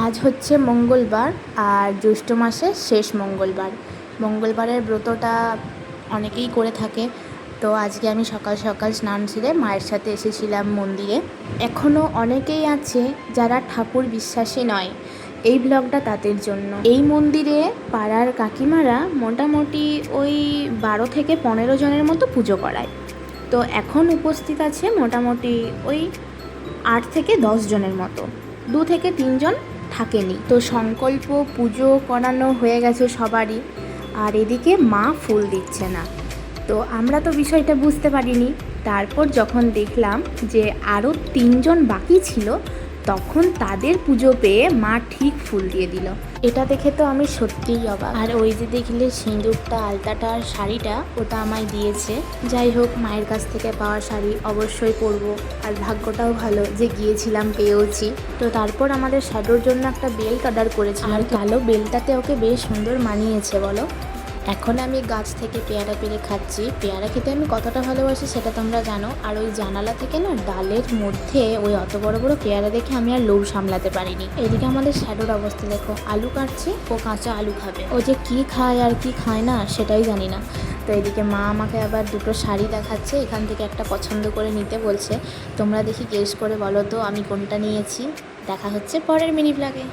আজ হচ্ছে মঙ্গলবার আর জ্যৈষ্ঠ মাসের শেষ মঙ্গলবার। মঙ্গলবারের ব্রতটা অনেকেই করে থাকে। তো আজকে আমি সকাল সকাল স্নান সেরে মায়ের সাথে এসেছিলাম মন্দিরে। এখনও অনেকেই আছে যারা ঠাকুর বিশ্বাসী নয়। এই ব্লগটা তাদের জন্য। এই মন্দিরে পাড়ার কাকিমারা মোটামুটি ওই 12 থেকে 15 জনের মতো পুজো করায়। তো এখন উপস্থিত আছে মোটামুটি ওই 8 থেকে 10 জনের মতো, 2 থেকে 3 জন থাকেনি। তো সংকল্প পুজো করানো হয়ে গেছে সবারই, আর এদিকে মা ফুল দিচ্ছে না। তো আমরা তো বিষয়টা বুঝতে পারিনি। তারপর যখন দেখলাম যে আরও 3 জন বাকি ছিল, তখন তাদের পুজো পেয়ে মা ঠিক ফুল দিয়ে দিল। এটা দেখে তো আমি সত্যিই অবাক। আর ওই যে দেখলে সিঁদুরটা, আলতাটা আর শাড়িটা, ওটা আমায় দিয়েছে। যাই হোক, মায়ের কাছ থেকে পাওয়া শাড়ি অবশ্যই পরবো। আর ভাগ্যটাও ভালো যে গিয়েছিলাম, পেয়েওছি। তো তারপর আমাদের শ্যাডোর জন্য একটা বেল্ট অর্ডার করেছিলাম, আর কালো বেল্টটাতে ওকে বেশ সুন্দর মানিয়েছে বলো। এখন আমি গাছ থেকে পেয়ারা পেরে খাচ্ছি। পেয়ারা খেতে আমি কতটা ভালোবাসি সেটা তোমরা জানো। আর ওই জানালা থেকে না ডালের মধ্যে ওই অত বড় বড় পেয়ারা দেখে আমি আর লোভ সামলাতে পারিনি। এদিকে আমাদের শ্যাডোর অবস্থা দেখো, আলু কাটছে, ও কাঁচা আলু খাবে। ও যে কী খায় আর কি খায় না সেটাই জানি না। তো এদিকে মা আমাকে আবার দুটো শাড়ি দেখাচ্ছে, এখান থেকে একটা পছন্দ করে নিতে বলছে। তোমরা দেখি গেস করে বলো তো আমি কোনটা নিয়েছি। দেখা হচ্ছে পরের মিনি ব্লগে।